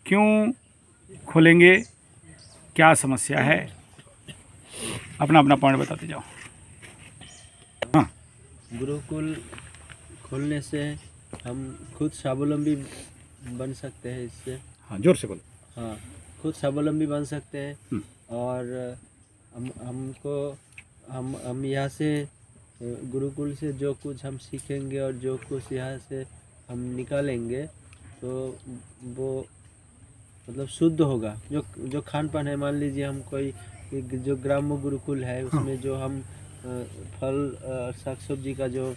क्यों खोलेंगे, क्या समस्या है, अपना अपना पॉइंट बताते जाओ। हाँ, गुरुकुल खोलने से हम खुद स्वावलंबी बन सकते हैं। इससे हाँ, जोर से बोलो। हाँ, खुद स्वावलंबी बन सकते हैं। और हम यहाँ से गुरुकुल से जो कुछ हम सीखेंगे और जो कुछ यहाँ से हम निकालेंगे तो वो मतलब शुद्ध होगा। जो खान पान है, मान लीजिए हम कोई जो ग्राम्य गुरुकुल है उसमें जो हम फल साग सब्जी का जो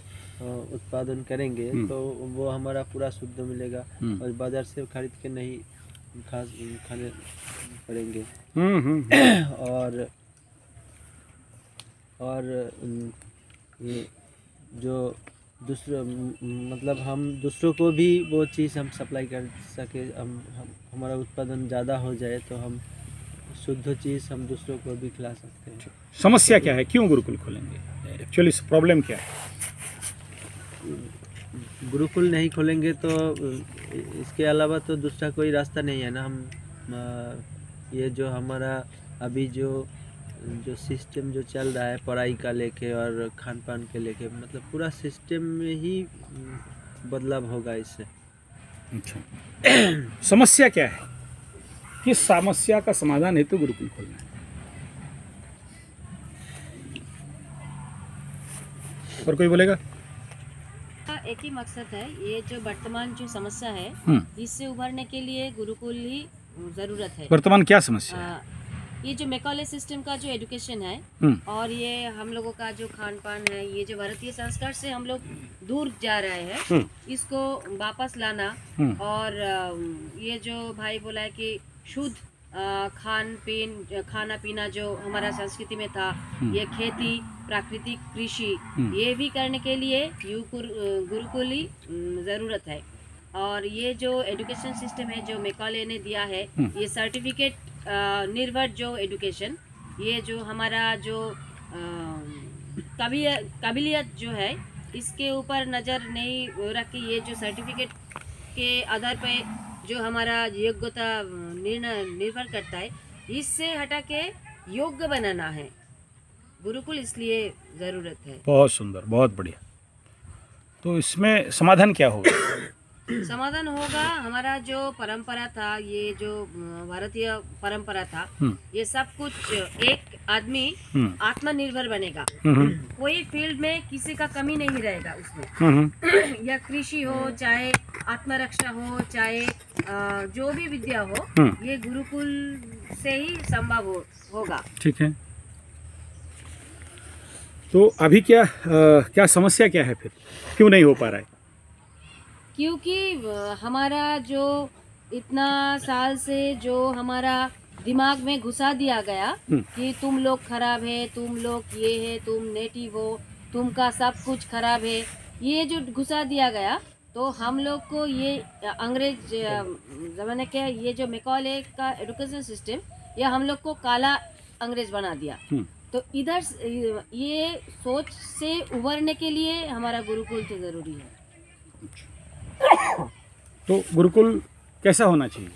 उत्पादन करेंगे तो वो हमारा पूरा शुद्ध मिलेगा और बाजार से खरीद के नहीं खाने पड़ेंगे। और ये जो दूसरा मतलब हम दूसरों को भी वो चीज़ हम सप्लाई कर सके, हमारा उत्पादन ज़्यादा हो जाए तो हम शुद्ध चीज़ हम दूसरों को भी खिला सकते हैं। समस्या क्या है, क्यों गुरुकुल खोलेंगे, एक्चुअली प्रॉब्लम क्या है? गुरुकुल नहीं खोलेंगे तो इसके अलावा तो दूसरा कोई रास्ता नहीं है ना। हम ये जो हमारा अभी जो सिस्टम जो चल रहा है पढ़ाई का लेके और खान पान के लेके, मतलब पूरा सिस्टम में ही बदलाव होगा इससे। अच्छा, समस्या क्या है, किस समस्या का समाधान हेतु गुरुकुल खोलना है? और कोई बोलेगा? एक ही मकसद है, ये जो वर्तमान जो समस्या है इससे उभरने के लिए गुरुकुल ही जरूरत है। वर्तमान क्या समस्या है? ये जो मैकॉले सिस्टम का जो एजुकेशन है और ये हम लोगों का जो खान पान है, ये जो भारतीय संस्कार से हम लोग दूर जा रहे हैं, इसको वापस लाना। और ये जो भाई बोला है कि शुद्ध खाना पीना जो हमारा संस्कृति में था, ये खेती प्राकृतिक कृषि, ये भी करने के लिए गुरुकुल ही ज़रूरत है। और ये जो एजुकेशन सिस्टम है जो मैकॉले ने दिया है, ये सर्टिफिकेट निर्भर जो एजुकेशन, ये जो हमारा जो काबिलियत जो है इसके ऊपर नज़र नहीं रख के, ये जो सर्टिफिकेट के आधार पे जो हमारा योग्यता निर्भर करता है, इससे हटा के योग्य बनाना है गुरुकुल, इसलिए ज़रूरत है। बहुत सुंदर, बहुत बढ़िया। तो इसमें समाधान क्या होगा? समाधान होगा हमारा जो परंपरा था, ये जो भारतीय परंपरा था, ये सब कुछ एक आदमी आत्मनिर्भर बनेगा। कोई फील्ड में किसी का कमी नहीं रहेगा उसमें। या कृषि हो, चाहे आत्मरक्षा हो, चाहे जो भी विद्या हो, ये गुरुकुल से ही संभव होगा। ठीक है, तो अभी क्या समस्या क्या है फिर, क्यों नहीं हो पा रहा है? क्योंकि हमारा जो इतना साल से जो हमारा दिमाग में घुसा दिया गया कि तुम लोग खराब है, तुम लोग ये है, तुम नेटिव हो, तुमका सब कुछ खराब है, ये जो घुसा दिया गया, तो हम लोग को ये अंग्रेज जमाने के ये जो मैकॉले का एजुकेशन सिस्टम, ये हम लोग को काला अंग्रेज बना दिया। तो इधर ये सोच से उभरने के लिए हमारा गुरुकुल तो ज़रूरी है। तो गुरुकुल कैसा होना चाहिए?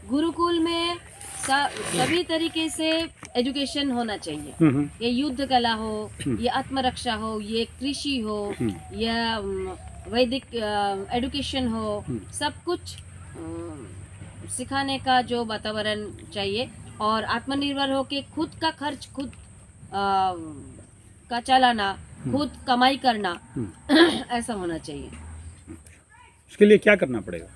गुरुकुल में सभी तरीके से एजुकेशन होना चाहिए। ये युद्ध कला हो, ये आत्मरक्षा हो, ये कृषि हो, या वैदिक एजुकेशन हो, सब कुछ सिखाने का जो वातावरण चाहिए। और आत्मनिर्भर हो के खुद का खर्च खुद का चलाना, खुद कमाई करना, ऐसा होना चाहिए। इसके लिए क्या करना पड़ेगा?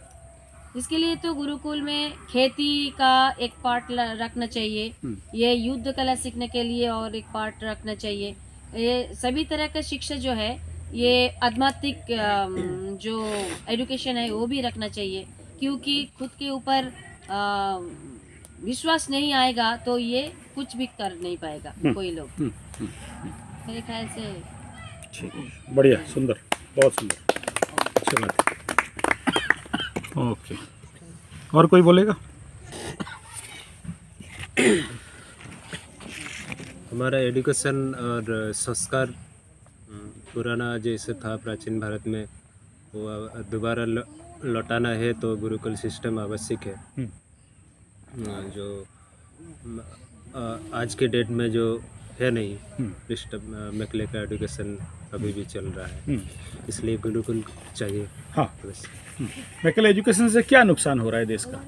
इसके लिए तो गुरुकुल में खेती का एक पार्ट रखना चाहिए, ये युद्ध कला सीखने के लिए और एक पार्ट रखना चाहिए। ये सभी तरह का शिक्षा जो है, ये आध्यात्मिक जो एजुकेशन है वो भी रखना चाहिए। क्योंकि खुद के ऊपर विश्वास नहीं आएगा तो ये कुछ भी कर नहीं पाएगा कोई लोग, मेरे ख्याल से। ठीक, बढ़िया, सुंदर, बहुत सुंदर, अच्छी बात है। ओके, और कोई बोलेगा? हमारा एजुकेशन और संस्कार पुराना जैसे था प्राचीन भारत में, वो दोबारा लौटाना है तो गुरुकुल सिस्टम आवश्यक है। जो आज के डेट में जो है नहीं सिस्टम, मैकले का एजुकेशन अभी भी चल रहा है, इसलिए गुरुकुल चाहिए। हाँ, बस। मैकल एजुकेशन से क्या नुकसान हो रहा है देश का?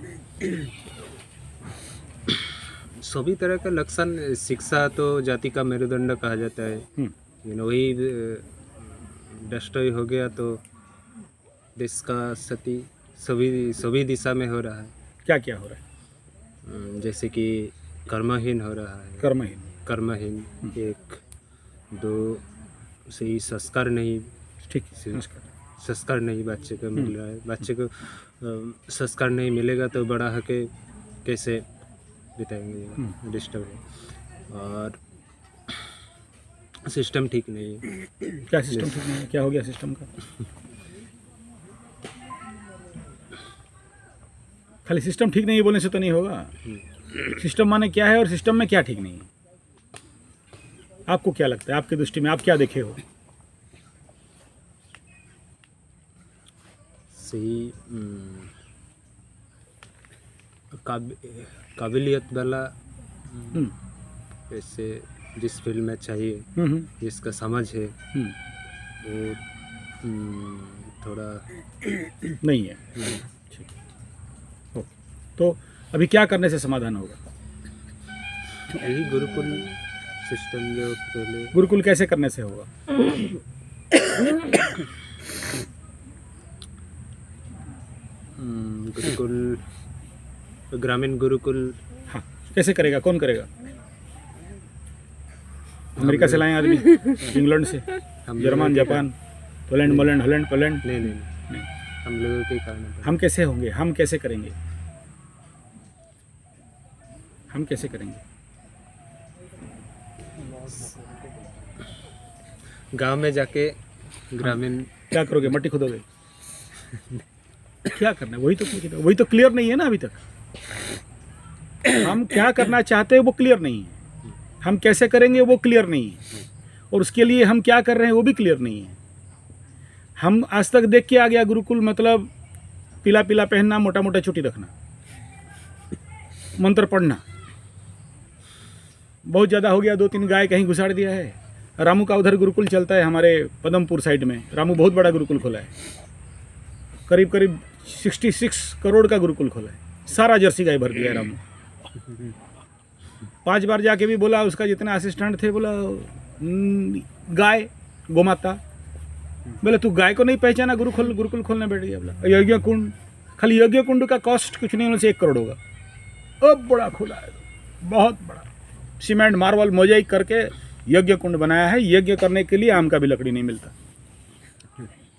सभी तरह का नुकसान। शिक्षा तो जाति का मेरुदंड कहा जाता है, वही डिस्ट्रॉय हो गया तो देश का क्षति सभी दिशा में हो रहा है। क्या क्या हो रहा है? जैसे कि कर्महीन हो रहा है, कर्महीन। एक दो सही संस्कार नहीं, ठीक, संस्कार नहीं बच्चे को मिल रहा है। बच्चे को संस्कार नहीं मिलेगा तो बड़ा होके कैसे बिताएंगे, डिस्टर्ब है। और सिस्टम ठीक नहीं है। क्या सिस्टम ठीक नहीं है? क्या हो गया सिस्टम का? खाली सिस्टम ठीक नहीं बोलने से तो नहीं होगा। सिस्टम माने क्या है और सिस्टम में क्या ठीक नहीं है? आपको क्या लगता है, आपकी दृष्टि में आप क्या देखे हो? सही काबिलियत वाला, ऐसे जिस फील्ड में चाहिए, जिसका समझ है, वो थोड़ा नहीं है। ठीक, ओके। तो अभी क्या करने से समाधान होगा? यही गुरुकुल सिस्टम जो पहले। गुरुकुल कैसे करने से होगा? गुरुकुल, ग्रामीण गुरुकुल। हाँ, कैसे करेगा? कौन करेगा? अमेरिका से लाएं आदमी, इंग्लैंड से, जर्मन, जापान, पोलैंड, मोलैंड, हॉलैंड, पोलैंड? नहीं, हम लोगों के कारण। हम कैसे होंगे? हम कैसे करेंगे? हम कैसे करेंगे? गांव में जाके ग्रामीण। क्या करोगे? मट्टी खोदोगे? क्या करना है? वही तो क्लियर नहीं है ना अभी तक। हम क्या करना चाहते हैं वो क्लियर नहीं है, हम कैसे करेंगे वो क्लियर नहीं है, और उसके लिए हम क्या कर रहे हैं वो भी क्लियर नहीं है। हम आज तक देख के आ गया गुरुकुल मतलब पीला पीला पहनना, मोटा मोटा चुटी रखना, मंत्र पढ़ना। बहुत ज़्यादा हो गया, 2-3 गाय कहीं घुसाड़ दिया है। रामू का उधर गुरुकुल चलता है हमारे पदमपुर साइड में। रामू बहुत बड़ा गुरुकुल खोला है, करीब करीब 66 करोड़ का गुरुकुल खोला है। सारा जर्सी गाय भर दिया है रामू। 5 बार जाके भी बोला, उसका जितना असिस्टेंट थे, बोला गाय गोमाता, बोले तू गाय को नहीं पहचाना, गुरुकुल खोलने बैठ गया। बोला यज्ञ कुंड, खाली यज्ञ कुंड का कॉस्ट कुछ नहीं, उनसे 1 करोड़ होगा। अब बड़ा खोला है, बहुत बड़ा, सीमेंट मार्बल मोजाइक करके यज्ञ कुंड बनाया है। यज्ञ करने के लिए आम का भी लकड़ी नहीं मिलता,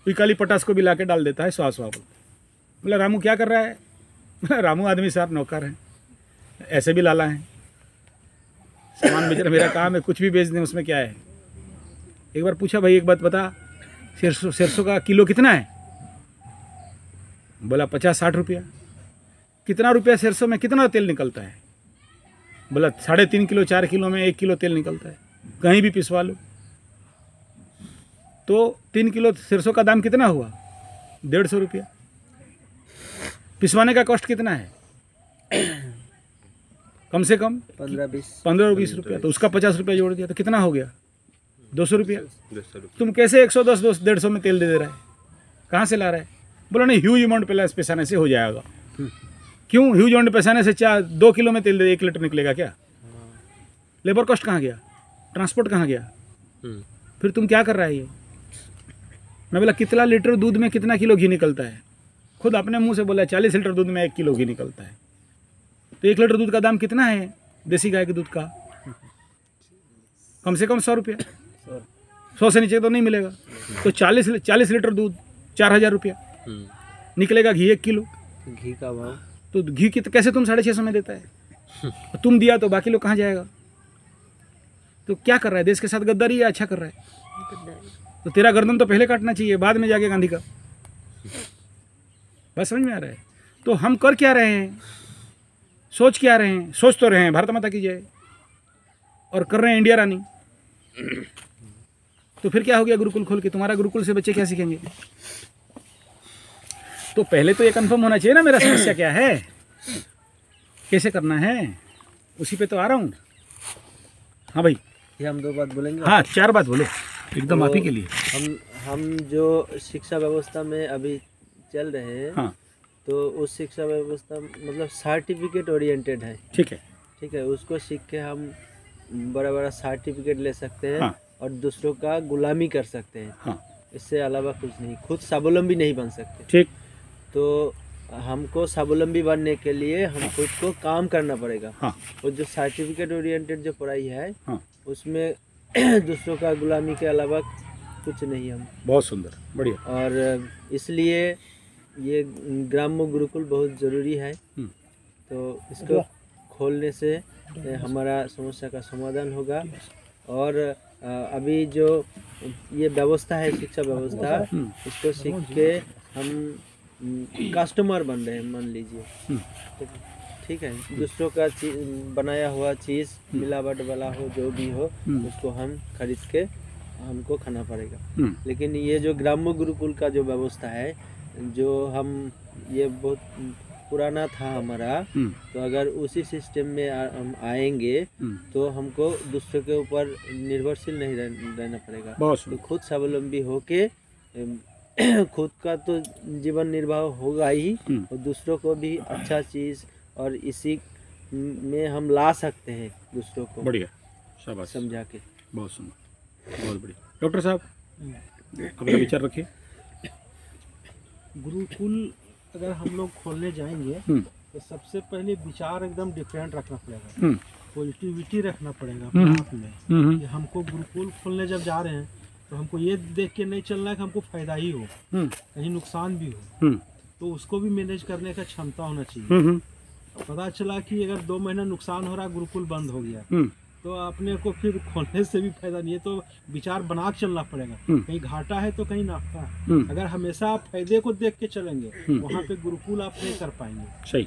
पिकाली पटास को भी लाके डाल देता है, स्वास वापस। बोला रामू क्या कर रहा है? बोला रामू आदमी साहब नौकर हैं, ऐसे भी लाला हैं, सामान बेच रहा, मेरा काम है कुछ भी बेच दें, उसमें क्या है। एक बार पूछा, भाई एक बात बता, सरसों का किलो कितना है? बोला 50-60 रुपया। कितना रुपया सरसों में कितना तेल निकलता है? बोला 3.5 किलो 4 किलो में 1 किलो तेल निकलता है, कहीं भी पिसवा लो। तो 3 किलो सरसों का दाम कितना हुआ? 150 रुपया। पिसवाने का कॉस्ट कितना है? कम से कम 15-20 रुपया। तो उसका 50 रुपया जोड़ दिया तो कितना हो गया? 200 रुपया। तुम कैसे 110-150 में तेल दे रहा है? कहाँ से ला रहा है? बोला नहीं, ह्यूज अमाउंट पिसाने से हो जाएगा। क्यों ह्यूज अमाउंट पिसाने से? 2 किलो में तेल दे 1 लीटर निकलेगा क्या? लेबर कॉस्ट कहाँ गया? ट्रांसपोर्ट कहाँ गया? फिर तुम क्या कर रहा है ये? मैं बोला कितना लीटर दूध में कितना किलो घी निकलता है? खुद अपने मुंह से बोला 40 लीटर दूध में 1 किलो घी निकलता है। तो 1 लीटर दूध का दाम कितना है देसी गाय के दूध का? कम से कम 100 रुपया। 100 से नीचे तो नहीं मिलेगा। तो 40 लीटर दूध 4000 रुपया निकलेगा। घी 1 किलो घी का भाव, तो घी की कैसे तुम 650 में देता है? तुम दिया तो बाकी लोग कहाँ जाएगा? तो क्या कर रहा है? देश के साथ गद्दारी या अच्छा कर रहा है? तो तेरा गर्दन तो पहले काटना चाहिए, बाद में जाके गांधी का। बस समझ में आ रहा है? तो हम कर क्या रहे हैं, सोच क्या रहे हैं? सोच तो रहे हैं भारत माता की जय, और कर रहे हैं इंडिया रानी। तो फिर क्या हो गया गुरुकुल खोल के? तुम्हारा गुरुकुल से बच्चे क्या सीखेंगे? तो पहले तो ये कंफर्म होना चाहिए ना मेरा समस्या क्या है, कैसे करना है, उसी पे तो आ रहा हूँ। हाँ भाई, ये हम 2 बात बोलेंगे। हाँ 4 बात बोलो, एकदम तो आप ही के लिए। हम जो शिक्षा व्यवस्था में अभी चल रहे हैं, हाँ तो उस शिक्षा व्यवस्था मतलब सर्टिफिकेट ओरिएंटेड है। ठीक है। ठीक है, उसको सीख के हम बड़ा बड़ा सर्टिफिकेट ले सकते हैं। हाँ। और दूसरों का गुलामी कर सकते हैं। हाँ इससे अलावा कुछ नहीं, खुद स्वावलंबी नहीं बन सकते। ठीक। तो हमको स्वावलंबी बनने के लिए हम खुद को काम करना पड़ेगा। हाँ और जो सर्टिफिकेट ओरिएंटेड जो पढ़ाई है, हाँ उसमें दूसरों का गुलामी के अलावा कुछ नहीं हम। बहुत सुंदर, बढ़िया। और इसलिए ये ग्राम्य गुरुकुल बहुत ज़रूरी है। तो इसको खोलने से हमारा समस्या का समाधान होगा। और अभी जो ये व्यवस्था है, शिक्षा व्यवस्था, इसको सीख के हम कस्टमर बन रहे हैं, मान लीजिए। तो ठीक है, दूसरों का बनाया हुआ चीज़ मिलावट वाला हो, जो भी हो, उसको हम खरीद के हमको खाना पड़ेगा। लेकिन ये जो ग्राम्य गुरुकुल का जो व्यवस्था है, जो हम ये बहुत पुराना था हमारा, तो अगर उसी सिस्टम में हम आएंगे तो हमको दूसरों के ऊपर निर्भरशील नहीं रहना पड़ेगा। तो खुद स्वावलंबी होके खुद का तो जीवन निर्वाह होगा ही, और दूसरों को भी अच्छा चीज़ और इसी में हम ला सकते हैं दूसरों को। बढ़िया, शाबाश, समझा के। बहुत सुंदर, बहुत बढ़िया। डॉक्टर साहब अपना विचार रखिए। गुरुकुल अगर हम लोग खोलने जाएंगे तो सबसे पहले विचार एकदम डिफरेंट रखना पड़ेगा, पॉजिटिविटी रखना पड़ेगा अपने आप में। कि हमको गुरुकुल खोलने जब जा रहे हैं तो हमको ये देख के नहीं चलना है कि हमको फायदा ही हो, कहीं नुकसान भी हो। तो उसको भी मैनेज करने का क्षमता होना चाहिए। पता चला कि अगर 2 महीना नुकसान हो रहा, गुरुकुल बंद हो गया, तो अपने को फिर खोलने से भी फायदा नहीं है। तो विचार बना के चलना पड़ेगा, कहीं घाटा है तो कहीं नाफा है। अगर हमेशा आप फायदे को देख के चलेंगे, वहाँ पे गुरुकुल आप नहीं कर पाएंगे। सही।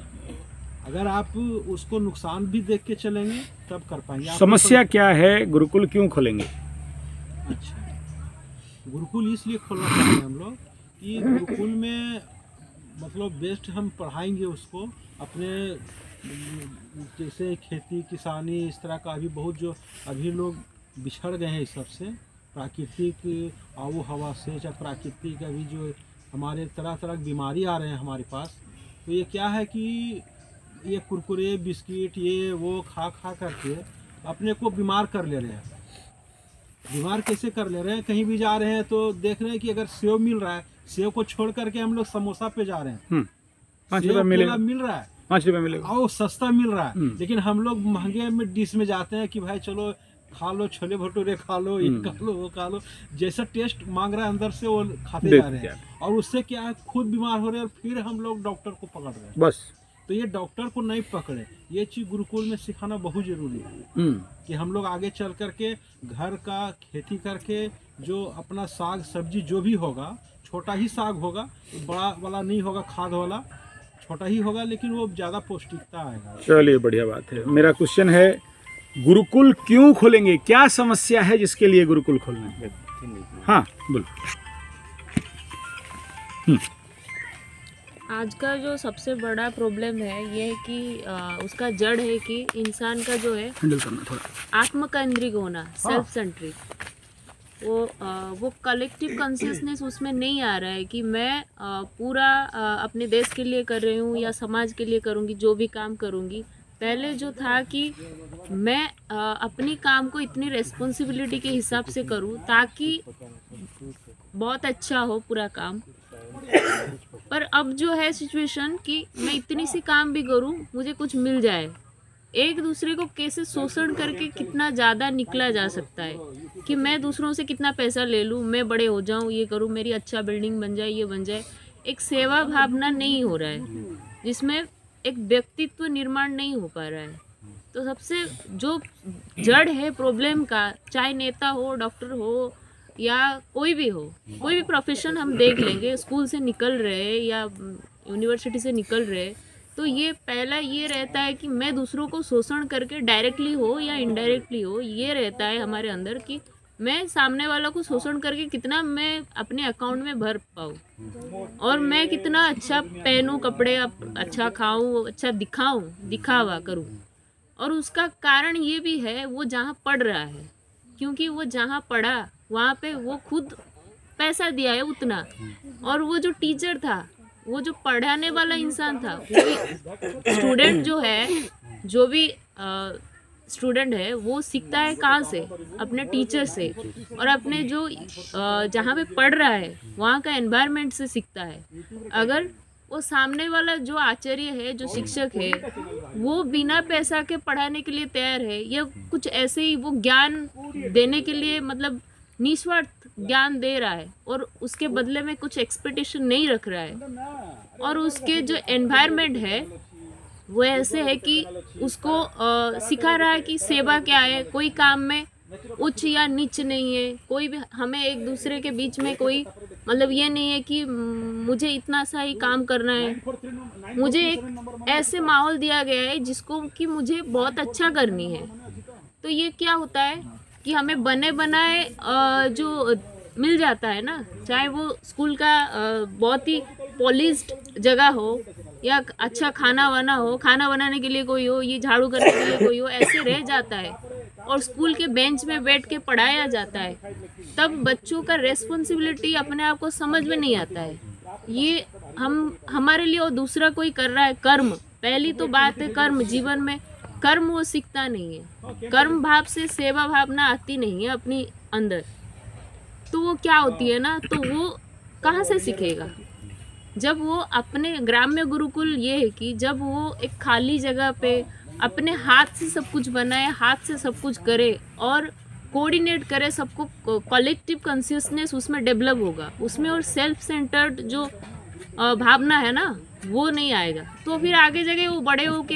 अगर आप उसको नुकसान भी देख के चलेंगे तब कर पाएंगे। समस्या क्या है, गुरुकुल क्यों खोलेंगे? अच्छा, गुरुकुल इसलिए खोलना चाहते हैं हम लोग कि गुरुकुल में मतलब बेस्ट हम पढ़ाएंगे उसको। अपने जैसे खेती किसानी इस तरह का अभी बहुत जो अभी लोग बिछड़ गए हैं इस सब से, प्राकृतिक आबो हवा से, चाहे प्राकृतिक अभी जो हमारे तरह तरह की बीमारी आ रहे हैं हमारे पास। तो ये क्या है कि ये कुरकुरे बिस्किट ये वो खा खा करके अपने को बीमार कर ले रहे हैं। बीमार कैसे कर ले रहे हैं? कहीं भी जा रहे हैं तो देख रहे हैं कि अगर सेव मिल रहा है, सेव को छोड़ करके हम लोग समोसा पे जा रहे हैं। 5 रुपये मिल रहा है, 5 रुपये मिलेगा, और सस्ता मिल रहा है। लेकिन हम लोग महंगे में डिश में जाते हैं कि भाई चलो खा लो, छोले भटूरे खा लो, ये खा लो, वो खा लो। जैसा टेस्ट मांग रहा है अंदर से वो खाते जा रहे हैं। और उससे क्या है, खुद बीमार हो रहे हैं और फिर हम लोग डॉक्टर को पकड़ रहे हैं। बस तो ये डॉक्टर को नहीं पकड़े, ये चीज़ गुरुकुल में सिखाना बहुत जरूरी है कि हम लोग आगे चल करके घर का खेती करके जो अपना साग सब्जी जो भी होगा, छोटा ही साग होगा, बड़ा वाला नहीं होगा, खाद वाला छोटा ही होगा, लेकिन वो ज़्यादा पौष्टिकता आएगा। चलिए, बढ़िया बात है। मेरा क्वेश्चन है, गुरुकुल क्यों खोलेंगे? क्या समस्या है जिसके लिए गुरुकुल खोलना है? हाँ बोलो। आज का जो सबसे बड़ा प्रॉब्लम है ये है कि उसका जड़ है कि इंसान का जो है हैंडल करना थोड़ा आत्मकेंद्रिक होना, सेल्फ सेंट्रिक। वो कलेक्टिव कॉन्शियसनेस उसमें नहीं आ रहा है कि मैं पूरा अपने देश के लिए कर रही हूँ या समाज के लिए करूँगी, जो भी काम करूँगी। पहले जो था कि मैं अपनी काम को इतनी रेस्पॉन्सिबिलिटी के हिसाब से करूँ ताकि बहुत अच्छा हो पूरा काम। पर अब जो है सिचुएशन कि मैं इतनी सी काम भी करूं, मुझे कुछ मिल जाए। एक दूसरे को कैसे शोषण करके कितना ज़्यादा निकला जा सकता है कि मैं दूसरों से कितना पैसा ले लूं, मैं बड़े हो जाऊं, ये करूं, मेरी अच्छा बिल्डिंग बन जाए, ये बन जाए। एक सेवा भावना नहीं हो रहा है, जिसमें एक व्यक्तित्व निर्माण नहीं हो पा रहा है। तो सबसे जो जड़ है प्रॉब्लम का, चाहे नेता हो, डॉक्टर हो या कोई भी हो, कोई भी प्रोफेशन हम देख लेंगे, स्कूल से निकल रहे या यूनिवर्सिटी से निकल रहे, तो ये पहला ये रहता है कि मैं दूसरों को शोषण करके डायरेक्टली हो या इनडायरेक्टली हो, ये रहता है हमारे अंदर कि मैं सामने वाला को शोषण करके कितना मैं अपने अकाउंट में भर पाऊँ, और मैं कितना अच्छा पहनूं कपड़े, अच्छा खाऊं, अच्छा दिखावा करूं। और उसका कारण ये भी है वो जहाँ पढ़ रहा है, क्योंकि वो जहाँ पढ़ा वहाँ पे वो खुद पैसा दिया है उतना, और वो जो टीचर था, वो जो पढ़ाने वाला इंसान था, वो स्टूडेंट जो है, जो भी स्टूडेंट है वो सीखता है कहाँ से? अपने टीचर से, और अपने जो जहाँ पे पढ़ रहा है वहाँ का एनवायरनमेंट से सीखता है। अगर वो सामने वाला जो आचार्य है, जो शिक्षक है, वो बिना पैसा के पढ़ाने के लिए तैयार है, या कुछ ऐसे ही वो ज्ञान देने के लिए मतलब निस्वार्थ ज्ञान दे रहा है और उसके बदले में कुछ एक्सपेक्टेशन नहीं रख रहा है, और उसके जो एनवायरनमेंट है वो ऐसे है कि उसको सिखा रहा है कि सेवा क्या है, कोई काम में उच्च या नीच नहीं है, कोई भी हमें एक दूसरे के बीच में कोई मतलब ये नहीं है कि मुझे इतना सा ही काम करना है। मुझे एक ऐसे माहौल दिया गया है जिसको कि मुझे बहुत अच्छा करनी है। तो ये क्या होता है कि हमें बने बनाए जो मिल जाता है ना, चाहे वो स्कूल का बहुत ही पॉलिश्ड जगह हो, या अच्छा खाना वाना हो, खाना बनाने के लिए कोई हो, ये झाड़ू करने के लिए कोई हो, ऐसे रह जाता है और स्कूल के बेंच में बैठ के पढ़ाया जाता है, तब बच्चों का रेस्पॉन्सिबिलिटी अपने आप को समझ में नहीं आता है। ये हमारे लिए और दूसरा कोई कर रहा है कर्म, पहली तो बात है कर्म, जीवन में कर्म वो सीखता नहीं है, कर्म भाव से सेवा भावना आती नहीं है अपनी अंदर, तो वो क्या होती है ना, तो वो कहाँ से सीखेगा? जब वो अपने ग्राम्य गुरुकुल ये है कि जब वो एक खाली जगह पे अपने हाथ से सब कुछ बनाए, हाथ से सब कुछ करे और कोऑर्डिनेट करे सबको, कलेक्टिव कॉन्शियसनेस उसमें डेवलप होगा, उसमें और सेल्फ सेंटर्ड जो भावना है ना वो नहीं आएगा, तो फिर आगे जगह वो बड़े होके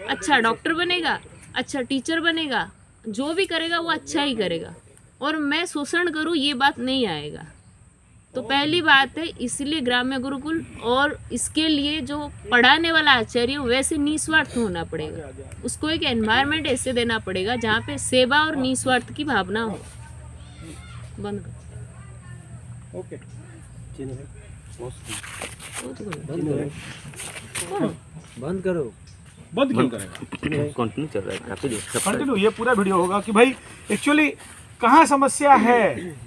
अच्छा डॉक्टर बनेगा, अच्छा टीचर बनेगा, जो भी करेगा वो अच्छा ही करेगा, और मैं शोषण करूँ ये बात नहीं आएगा। तो पहली बात है, इसलिए ग्राम्य गुरुकुल और इसके लिए जो पढ़ाने वाला आचार्य वैसे निस्वार्थ होना पड़ेगा, उसको एक एनवायरनमेंट ऐसे देना पड़ेगा जहाँ पे सेवा और निस्वार्थ की भावना हो। बंद करो। ओके, बंद करो। बंद क्यों करेगा? कंटिन्यू चल रहा है, काफी देर से। कंटिन्यू, ये पूरा वीडियो होगा कि भाई एक्चुअली कहाँ समस्या है,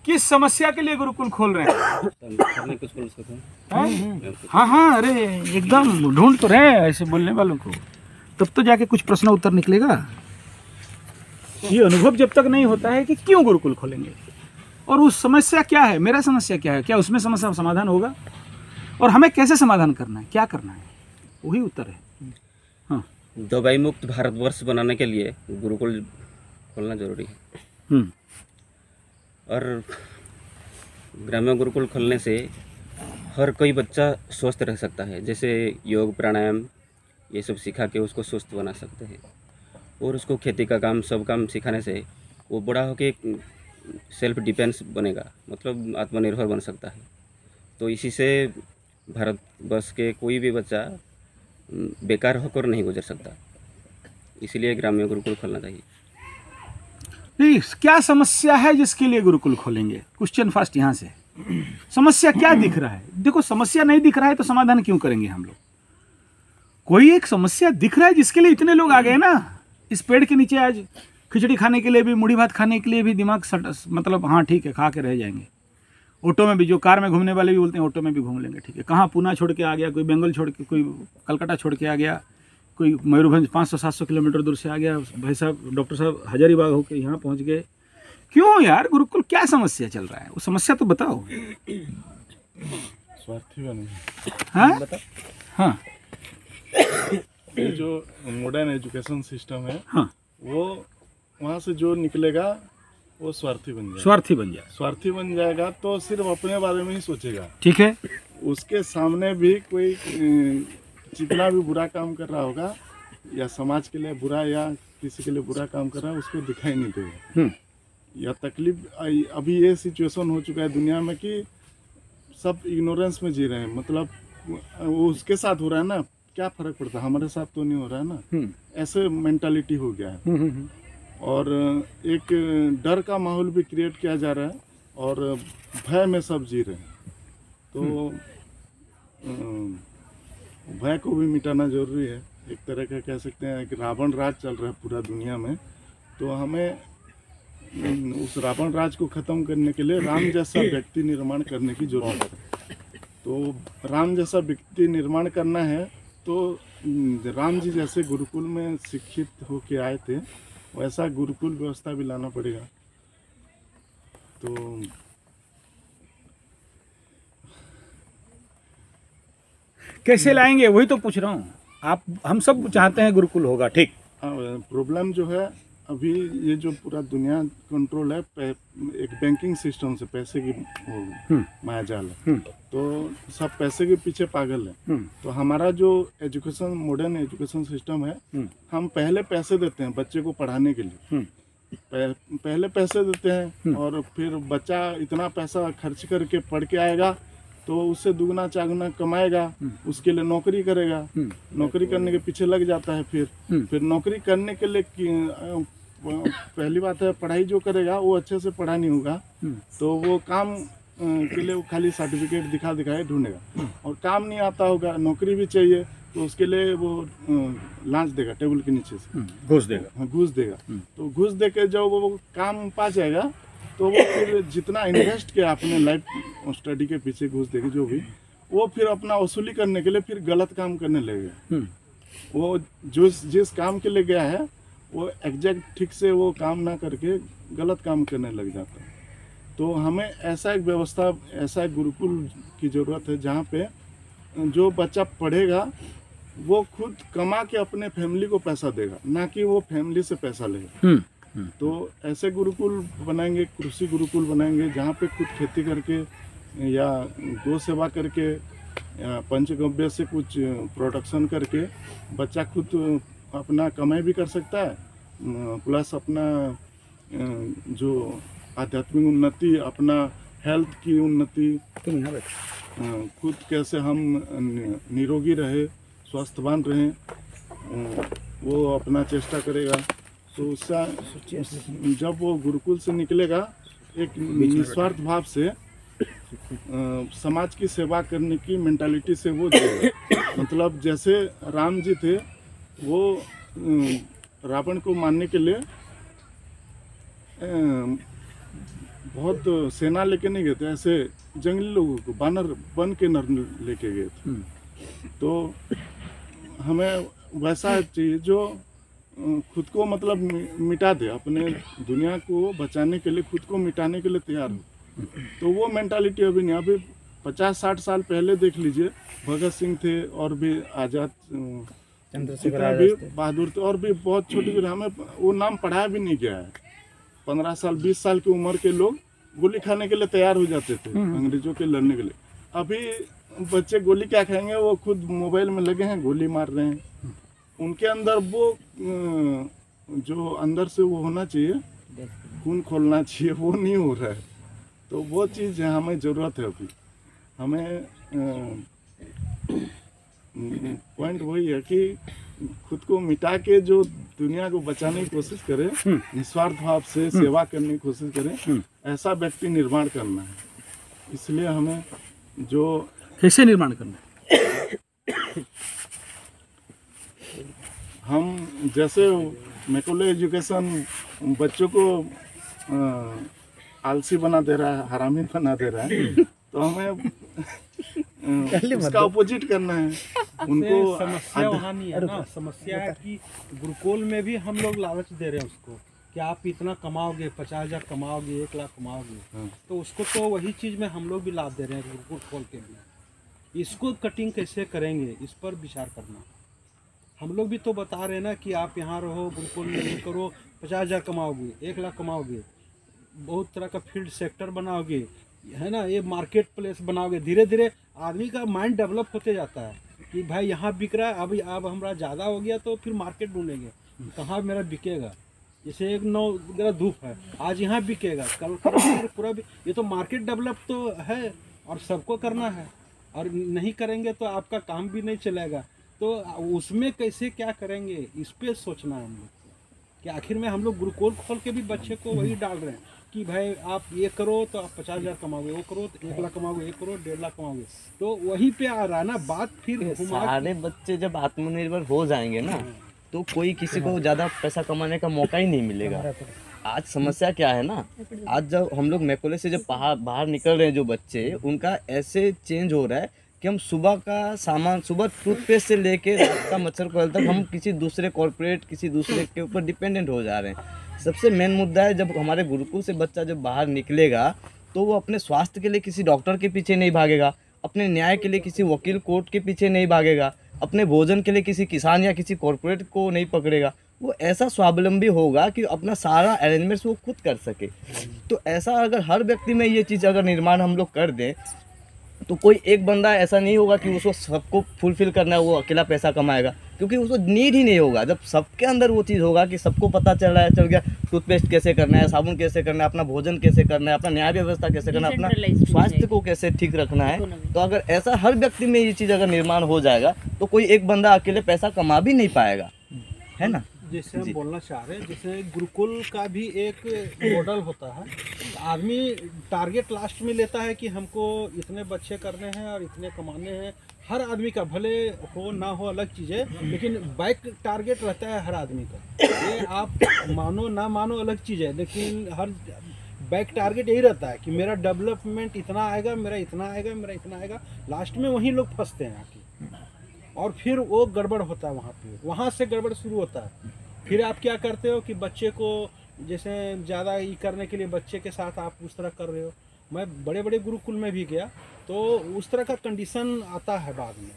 किस समस्या के लिए गुरुकुल खोल रहे हैं? कुछ बोल सकते हैं? हाँ हाँ, अरे एकदम ढूंढ तो रहे हैं ऐसे बोलने वालों को, तब तो जाके कुछ प्रश्न उत्तर निकलेगा। ये अनुभव जब तक नहीं होता है कि क्यों गुरुकुल खोलेंगे और उस समस्या क्या है, मेरा समस्या क्या है, क्या उसमें समस्या समाधान होगा और हमें कैसे समाधान करना है, क्या करना है, वही उत्तर है। हाँ, दवाई मुक्त भारतवर्ष बनाने के लिए गुरुकुल खोलना जरूरी है। और ग्राम्य गुरुकुल खोलने से हर कोई बच्चा स्वस्थ रह सकता है, जैसे योग प्राणायाम ये सब सिखा के उसको स्वस्थ बना सकते हैं, और उसको खेती का काम सब काम सिखाने से वो बड़ा होके सेल्फ डिपेंस बनेगा, मतलब आत्मनिर्भर बन सकता है। तो इसी से भारतवर्ष के कोई भी बच्चा बेकार होकर नहीं गुजर सकता, इसीलिए ग्राम्य गुरुकुल खोलना चाहिए। नहीं, क्या समस्या है जिसके लिए गुरुकुल खोलेंगे? क्वेश्चन फर्स्ट यहाँ से, समस्या क्या दिख रहा है? देखो, समस्या नहीं दिख रहा है तो समाधान क्यों करेंगे हम लोग? कोई एक समस्या दिख रहा है जिसके लिए इतने लोग आ गए ना इस पेड़ के नीचे, आज खिचड़ी खाने के लिए भी, मुड़ी भात खाने के लिए भी दिमाग मतलब हाँ ठीक है खा के रह जाएंगे। ऑटो में भी, जो कार में घूमने वाले भी बोलते हैं ऑटो में भी घूम लेंगे, ठीक है। कहाँ पूना छोड़ के आ गया, कोई बंगाल छोड़ के, कोई कलकत्ता छोड़ के आ गया, कोई मयूरभंज 500-700 किलोमीटर दूर से आ गया। भाई साहब, डॉक्टर साहब हजारीबाग होके यहाँ पहुँच गए। क्यों यार? गुरुकुल क्या समस्या चल रहा है? वो समस्या तो बताओ। स्वार्थी बने। हाँ हाँ, ये जो मॉडर्न एजुकेशन सिस्टम है, हाँ, वो वहाँ से जो निकलेगा वो स्वार्थी बन जाएगा। स्वार्थी बन जाए, स्वार्थी बन जाएगा तो सिर्फ अपने बारे में ही सोचेगा, ठीक है। उसके सामने भी कोई जितना भी बुरा काम कर रहा होगा या समाज के लिए बुरा या किसी के लिए बुरा काम कर रहा है, उसको दिखाई नहीं देगा। या तकलीफ, अभी ये सिचुएशन हो चुका है दुनिया में कि सब इग्नोरेंस में जी रहे हैं, मतलब वो उसके साथ हो रहा है ना, क्या फर्क पड़ता है, हमारे साथ तो नहीं हो रहा है ना, ऐसे मेंटालिटी हो गया है। और एक डर का माहौल भी क्रिएट किया जा रहा है और भय में सब जी रहे हैं। तो भय को भी मिटाना जरूरी है। एक तरह का कह सकते हैं कि रावण राज चल रहा है पूरा दुनिया में, तो हमें उस रावण राज को ख़त्म करने के लिए राम जैसा व्यक्ति निर्माण करने की जरूरत है। तो राम जैसा व्यक्ति निर्माण करना है तो राम जी जैसे गुरुकुल में शिक्षित होके आए थे वैसा गुरुकुल व्यवस्था भी लाना पड़ेगा। तो कैसे लाएंगे वही तो पूछ रहा हूँ। आप हम सब चाहते हैं गुरुकुल होगा, ठीक। प्रॉब्लम जो है अभी ये जो पूरा दुनिया कंट्रोल है एक बैंकिंग सिस्टम से, पैसे की माया जाल है, तो सब पैसे के पीछे पागल है। तो हमारा जो एजुकेशन मॉडर्न एजुकेशन सिस्टम है, हम पहले पैसे देते हैं बच्चे को पढ़ाने के लिए, पहले पैसे देते हैं और फिर बच्चा इतना पैसा खर्च करके पढ़ के आएगा तो उससे दुगना चागुना कमाएगा, उसके लिए नौकरी करेगा, नौकरी करने के पीछे लग जाता है। फिर नौकरी करने के लिए पहली बात है पढ़ाई जो करेगा वो अच्छे से पढ़ा नहीं होगा, तो वो काम के लिए वो खाली सर्टिफिकेट दिखाए ढूंढेगा और काम नहीं आता होगा, नौकरी भी चाहिए तो उसके लिए वो लांच देगा टेबल के नीचे से, घूस देगा। हाँ, घूस देगा। तो घूस दे के जब वो काम पा जाएगा तो वो फिर जितना इन्वेस्ट किया अपने लाइफ स्टडी के पीछे घूस देगी जो भी, वो फिर अपना वसूली करने के लिए फिर गलत काम करने लगेगा। वो जिस काम के लिए गया है वो एग्जैक्ट ठीक से वो काम ना करके गलत काम करने लग जाता है। तो हमें ऐसा एक व्यवस्था, ऐसा एक गुरुकुल की ज़रूरत है जहाँ पे जो बच्चा पढ़ेगा वो खुद कमा के अपने फैमिली को पैसा देगा, ना कि वो फैमिली से पैसा लेगा। तो ऐसे गुरुकुल बनाएंगे, कृषि गुरुकुल बनाएंगे जहाँ पे खुद खेती करके या गौ सेवा करके या पंचगव्य से कुछ प्रोडक्शन करके बच्चा खुद अपना कमाई भी कर सकता है, प्लस अपना जो आध्यात्मिक उन्नति, अपना हेल्थ की उन्नति, खुद कैसे हम निरोगी रहे, स्वस्थवान रहें, वो अपना चेष्टा करेगा। तो उससे जब वो गुरुकुल से निकलेगा एक निस्वार्थ भाव से समाज की सेवा करने की मेंटालिटी से वो जुड़ेगा। मतलब जैसे राम जी थे वो रावण को मारने के लिए बहुत सेना लेके नहीं गए थे, ऐसे जंगली लोगों को बानर बन के नर लेके गए थे। तो हमें वैसा चाहिए जो खुद को मतलब मिटा दे, अपने दुनिया को बचाने के लिए खुद को मिटाने के लिए तैयार हो। तो वो मेंटालिटी अभी नहीं। अभी 50-60 साल पहले देख लीजिए, भगत सिंह थे और भी आज़ाद चंद्रशेखर भी बहादुर थे और भी बहुत छोटी, हमें वो नाम पढ़ाया भी नहीं गया है। 15 साल 20 साल की उम्र के लोग गोली खाने के लिए तैयार हो जाते थे अंग्रेजों के लड़ने के लिए। अभी बच्चे गोली क्या खाएंगे, वो खुद मोबाइल में लगे हैं, गोली मार रहे हैं। उनके अंदर वो जो अंदर से वो होना चाहिए, खून खोलना चाहिए, वो नहीं हो रहा है। तो वो चीज़ हमें ज़रूरत है। अभी हमें पॉइंट वही है कि खुद को मिटा के जो दुनिया को बचाने की कोशिश करें, निस्वार्थ भाव से सेवा करने की कोशिश करें, ऐसा व्यक्ति निर्माण करना है। इसलिए हमें जो कैसे निर्माण करना है, हम जैसे मैकले एजुकेशन बच्चों को आलसी बना दे रहा है, हरामी बना दे रहा है, तो हमें उसका अपोजिट करना है। उनको समस्या वहाँ नहीं है ना, समस्या है कि गुरुकुल में भी हम लोग लालच दे रहे हैं उसको कि आप इतना कमाओगे, 50,000 कमाओगे, 1 लाख कमाओगे, तो उसको तो वही चीज़ में हम लोग भी लाभ दे रहे हैं गुरुकुल खोल के भी। इसको कटिंग कैसे करेंगे, इस पर विचार करना। हम लोग भी तो बता रहे हैं ना कि आप यहाँ रहो, गुरुकुल में ये करो, 50,000 कमाओगे, 1 लाख कमाओगे, बहुत तरह का फील्ड सेक्टर बनाओगे, है ना, ये मार्केट प्लेस बनाओगे। धीरे धीरे आदमी का माइंड डेवलप होते जाता है कि भाई यहाँ बिक रहा है, अभी अब हमारा ज़्यादा हो गया तो फिर मार्केट ढूंढेंगे कहाँ मेरा बिकेगा। जैसे एक 9 धूप है, आज यहाँ बिकेगा, कल पूरा ये तो मार्केट डेवलप तो है और सबको करना है, और नहीं करेंगे तो आपका काम भी नहीं चलेगा। तो उसमें कैसे क्या करेंगे, इस पे सोचना है हम लोग कि आखिर में हम लोग गुरुकुल खोल के भी बच्चे को वही डाल रहे हैं कि भाई आप ये करो तो आप 50,000 कमाओगे, वो करो तो 1 लाख कमाओगे, 1 करोड़ 1.5 लाख कमाओगे। तो वही पे आ रहा है ना बात। फिर सारे बच्चे जब आत्मनिर्भर हो जाएंगे ना तो कोई किसी को ज़्यादा पैसा कमाने का मौका ही नहीं मिलेगा। आज समस्या क्या है ना, आज जब हम लोग मैकोले से जब बाहर निकल रहे हैं जो बच्चे, उनका ऐसे चेंज हो रहा है कि हम सुबह का सामान, सुबह टूथपेस्ट से लेके रात का मच्छर कोयल तक हम किसी दूसरे कॉर्पोरेट, किसी दूसरे के ऊपर डिपेंडेंट हो जा रहे हैं। सबसे मेन मुद्दा है, जब हमारे गुरुकुल से बच्चा जब बाहर निकलेगा तो वो अपने स्वास्थ्य के लिए किसी डॉक्टर के पीछे नहीं भागेगा, अपने न्याय के लिए किसी वकील कोर्ट के पीछे नहीं भागेगा, अपने भोजन के लिए किसी किसान या किसी कॉर्पोरेट को नहीं पकड़ेगा। वो ऐसा स्वावलंबी होगा कि अपना सारा अरेंजमेंट्स वो खुद कर सके। तो ऐसा अगर हर व्यक्ति में ये चीज़ अगर निर्माण हम लोग कर दें तो कोई एक बंदा ऐसा नहीं होगा कि उसको सबको फुलफिल करना है, वो अकेला पैसा कमाएगा, क्योंकि उसको नीड ही नहीं होगा। जब सबके अंदर वो चीज़ होगा कि सबको पता चल गया टूथपेस्ट कैसे करना है, साबुन कैसे करना है, अपना भोजन कैसे करना है, अपना न्याय व्यवस्था कैसे करना है, अपना स्वास्थ्य को कैसे ठीक रखना है, तो अगर ऐसा हर व्यक्ति में ये चीज़ अगर निर्माण हो जाएगा तो कोई एक बंदा अकेले पैसा कमा भी नहीं पाएगा, है ना। जैसे हम बोलना चाह रहे हैं, जैसे गुरुकुल का भी एक मॉडल होता है। आदमी टारगेट लास्ट में लेता है कि हमको इतने बच्चे करने हैं और इतने कमाने हैं। हर आदमी का भले हो ना हो अलग चीज़ है, लेकिन बैक टारगेट रहता है हर आदमी का। ये आप मानो ना मानो अलग चीज़ है, लेकिन हर बैक टारगेट यही रहता है कि मेरा डेवलपमेंट इतना आएगा, मेरा इतना आएगा, मेरा इतना आएगा। लास्ट में वहीं लोग फंसते हैं आके, और फिर वो गड़बड़ होता है। वहाँ से गड़बड़ शुरू होता है। फिर आप क्या करते हो कि बच्चे को जैसे ज़्यादा ये करने के लिए बच्चे के साथ आप उस तरह कर रहे हो। मैं बड़े बड़े गुरुकुल में भी गया तो उस तरह का कंडीशन आता है बाद में।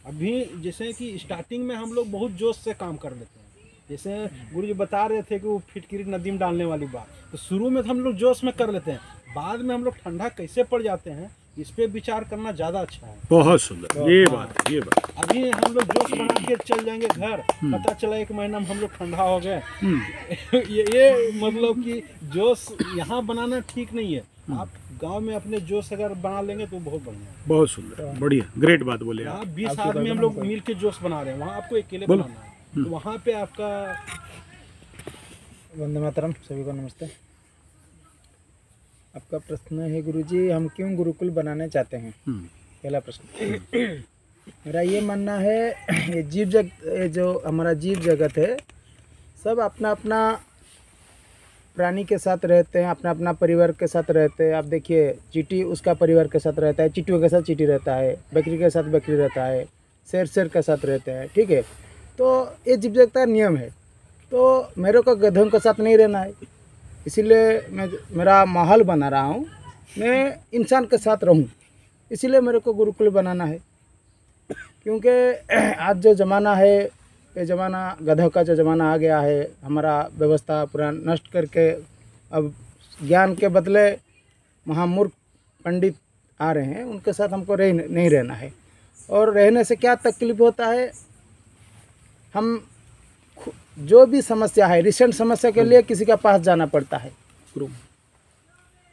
अभी जैसे कि स्टार्टिंग में हम लोग बहुत जोश से काम कर लेते हैं, जैसे गुरु जी बता रहे थे कि वो फिटकिरी नदी में डालने वाली बात, तो शुरू में तो हम लोग जोश में कर लेते हैं, बाद में हम लोग ठंडा कैसे पड़ जाते हैं इस पे विचार करना ज़्यादा अच्छा है। बहुत सुंदर, ये बात। अभी हम लोग जोश बना के चल जाएंगे घर, पता चला 1 महीना में हम लोग ठंडा हो गए। ये मतलब कि जोश यहाँ बनाना ठीक नहीं है। आप गांव में अपने जोश अगर बना लेंगे तो बहुत बढ़िया है। बहुत सुंदर, बढ़िया, ग्रेट बात बोले आप। 20 आदमी हम लोग मिल के जोश बना रहे हैं, वहाँ आपको अकेले बनाना है, तो वहाँ पे आपका। वंदे मातरम, सभी को नमस्ते। आपका प्रश्न है गुरुजी, हम क्यों गुरुकुल बनाने चाहते हैं? पहला प्रश्न। मेरा ये मानना है, ये जो हमारा जीव जगत है, सब अपना अपना प्राणी के साथ रहते हैं, अपना अपना परिवार के साथ रहते हैं। आप देखिए, चींटी उसका परिवार के साथ रहता है, चींटियों के साथ चींटी रहता है, बकरी के साथ बकरी रहता है, शेर के साथ रहते हैं, ठीक है। तो ये जीव जगत का नियम है। तो मेरे को गधों के साथ नहीं रहना है, इसीलिए मैं मेरा माहौल बना रहा हूँ, मैं इंसान के साथ रहूँ, इसीलिए मेरे को गुरुकुल बनाना है। क्योंकि आज जो ज़माना है, ये ज़माना गधों का जो ज़माना आ गया है, हमारा व्यवस्था पूरा नष्ट करके अब ज्ञान के बदले महामूर्ख पंडित आ रहे हैं, उनके साथ हमको नहीं रहना है। और रहने से क्या तकलीफ होता है, हम जो भी समस्या है, रिसेंट समस्या के लिए किसी के पास जाना पड़ता है।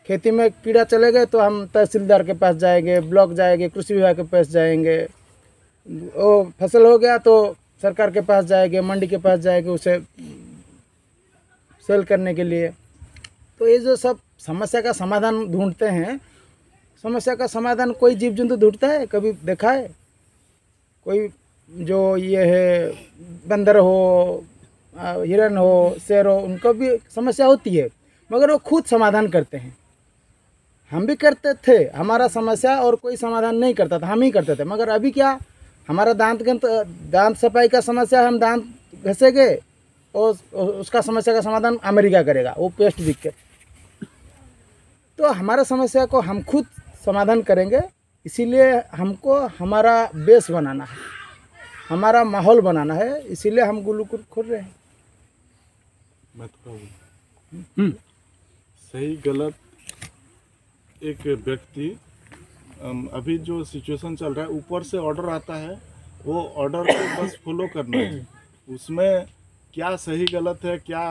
खेती में कीड़ा चले गए तो हम तहसीलदार के पास जाएंगे, ब्लॉक जाएंगे, कृषि विभाग के पास जाएंगे। वो फसल हो गया तो सरकार के पास जाएंगे, मंडी के पास जाएंगे उसे सेल करने के लिए। तो ये जो सब समस्या का समाधान ढूंढते हैं, समस्या का समाधान कोई जीव जंतु ढूंढता है? कभी देखा है? कोई जो ये है बंदर हो, हिरन हो, शेर हो, उनको भी समस्या होती है, मगर वो खुद समाधान करते हैं। हम भी करते थे, हमारा समस्या और कोई समाधान नहीं करता था, हम ही करते थे। मगर अभी क्या, हमारा दांत सफाई का समस्या है, हम दांत घसेंगे और उसका समस्या का समाधान अमेरिका करेगा, वो पेस्ट दिख के। तो हमारा समस्या को हम खुद समाधान करेंगे, इसीलिए हमको हमारा बेस बनाना है, हमारा माहौल बनाना है, इसीलिए हम गुरुकुल खोल रहे हैं। मैं तो सही गलत एक व्यक्ति, अभी जो सिचुएशन चल रहा है, ऊपर से ऑर्डर आता है, वो ऑर्डर को बस फॉलो करना है। उसमें क्या सही गलत है, क्या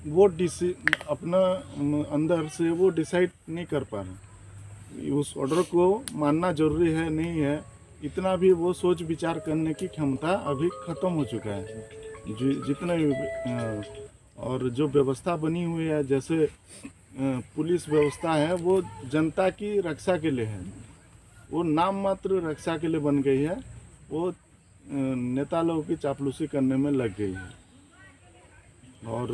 वो अपना अंदर से वो डिसाइड नहीं कर पा रहे। उस ऑर्डर को मानना जरूरी है नहीं है, इतना भी वो सोच विचार करने की क्षमता अभी ख़त्म हो चुका है। जितने और जो व्यवस्था बनी हुई है, जैसे पुलिस व्यवस्था है, वो जनता की रक्षा के लिए है, वो नाम मात्र रक्षा के लिए बन गई है, वो नेता लोगों की चापलूसी करने में लग गई है। और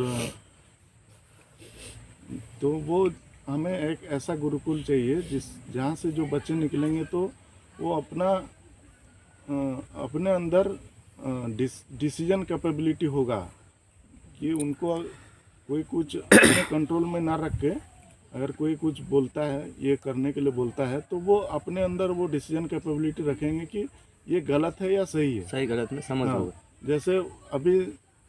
तो वो हमें एक ऐसा गुरुकुल चाहिए जहाँ से जो बच्चे निकलेंगे तो वो अपने अंदर डिसीजन कैपेबिलिटी होगा, कि उनको कोई कुछ अपने कंट्रोल में ना रख के, अगर कोई कुछ बोलता है, ये करने के लिए बोलता है, तो वो अपने अंदर वो डिसीजन कैपेबिलिटी रखेंगे कि ये गलत है या सही है, सही गलत में समझ होगा। जैसे अभी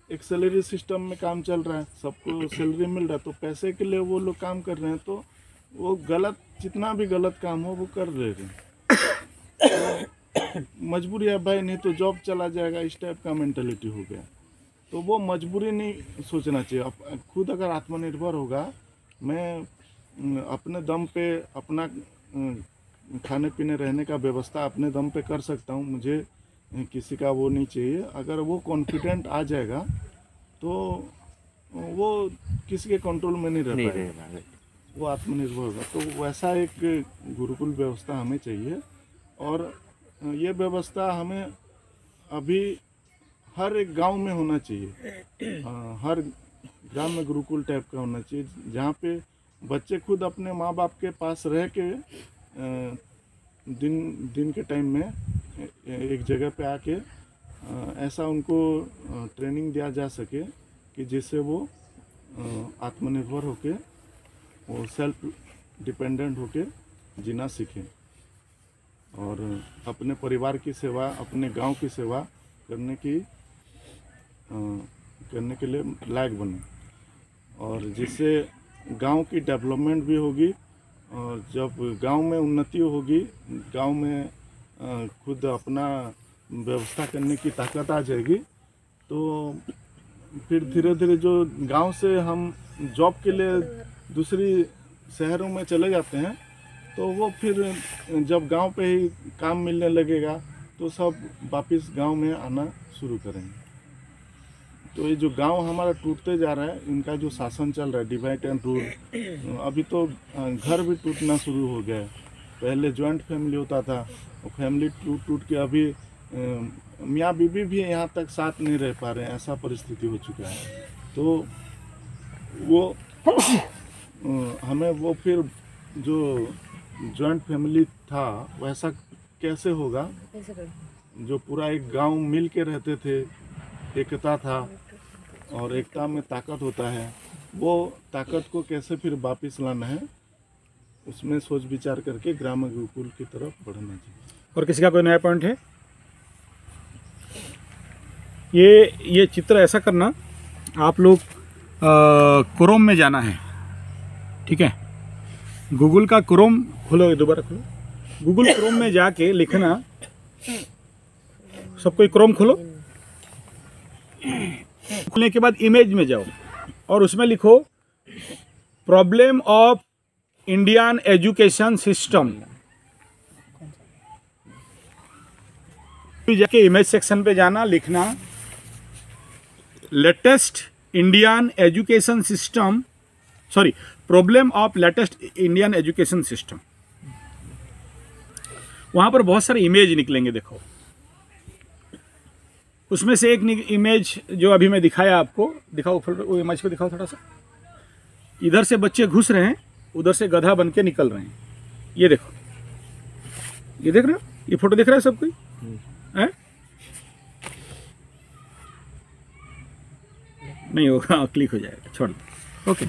एक सैलरी सिस्टम में काम चल रहा है, सबको सैलरी मिल रहा है, तो पैसे के लिए वो लोग काम कर रहे हैं, तो वो गलत, जितना भी गलत काम हो वो कर रहे हैं। मजबूरी है भाई, नहीं तो जॉब चला जाएगा, इस टाइप का मेंटालिटी हो गया। तो वो मजबूरी नहीं सोचना चाहिए। खुद अगर आत्मनिर्भर होगा, मैं अपने दम पे अपना खाने पीने रहने का व्यवस्था अपने दम पे कर सकता हूँ, मुझे किसी का वो नहीं चाहिए। अगर वो कॉन्फिडेंट आ जाएगा तो वो किसी के कंट्रोल में नहीं रह पाएगा, वो आत्मनिर्भर होगा। तो वैसा एक गुरुकुल व्यवस्था हमें चाहिए, और ये व्यवस्था हमें अभी हर एक गांव में होना चाहिए। हर ग्राम में गुरुकुल टाइप का होना चाहिए, जहाँ पे बच्चे खुद अपने माँ बाप के पास रह के दिन के टाइम में एक जगह पे आके ऐसा उनको ट्रेनिंग दिया जा सके कि जिससे वो आत्मनिर्भर होके, वो सेल्फ डिपेंडेंट होके जीना सीखें, और अपने परिवार की सेवा, अपने गांव की सेवा करने के लिए लायक बने, और जिससे गांव की डेवलपमेंट भी होगी। और जब गांव में उन्नति होगी, गांव में खुद अपना व्यवस्था करने की ताकत आ जाएगी, तो फिर धीरे धीरे जो गांव से हम जॉब के लिए दूसरी शहरों में चले जाते हैं, तो वो फिर जब गांव पे ही काम मिलने लगेगा तो सब वापस गांव में आना शुरू करेंगे। तो ये जो गांव हमारा टूटते जा रहा है, इनका जो शासन चल रहा है, डिवाइड एंड रूल, अभी तो घर भी टूटना शुरू हो गया है। पहले जॉइंट फैमिली होता था, और फैमिली टूट के अभी मियाँ बीबी भी यहाँ तक साथ नहीं रह पा रहे हैं, ऐसा परिस्थिति हो चुका है। तो वो हमें वो फिर जो जॉइंट फैमिली था वैसा कैसे होगा, जो पूरा एक गांव मिल के रहते थे, एकता था, और एकता में ताकत होता है, वो ताकत को कैसे फिर वापस लाना है, उसमें सोच विचार करके ग्राम गुरुकुल की तरफ बढ़ना चाहिए। और किसी का कोई नया पॉइंट है? ये चित्र ऐसा करना, आप लोग क्रोम में जाना है, ठीक है? गूगल का क्रोम खोलो, दोबारा खोलो, गूगल क्रोम में जाके लिखना, सब कोई क्रोम खोलो, खोलने के बाद इमेज में जाओ और उसमें लिखो problem of Indian education system. जाके इमेज सेक्शन पे जाना, लिखना latest Indian education system, sorry, problem of latest Indian education system. वहां पर बहुत सारे इमेज निकलेंगे, देखो उसमें से एक इमेज जो अभी मैं दिखाया आपको, दिखाओ वो इमेज को, दिखाओ थोड़ा सा। इधर से बच्चे घुस रहे हैं, उधर से गधा बन के निकल रहे हैं। ये देखो, ये देख रहे हो, ये फोटो देख रहा है सब कोई है? नहीं होगा, क्लिक हो जाएगा, छोड़ दो। ओके,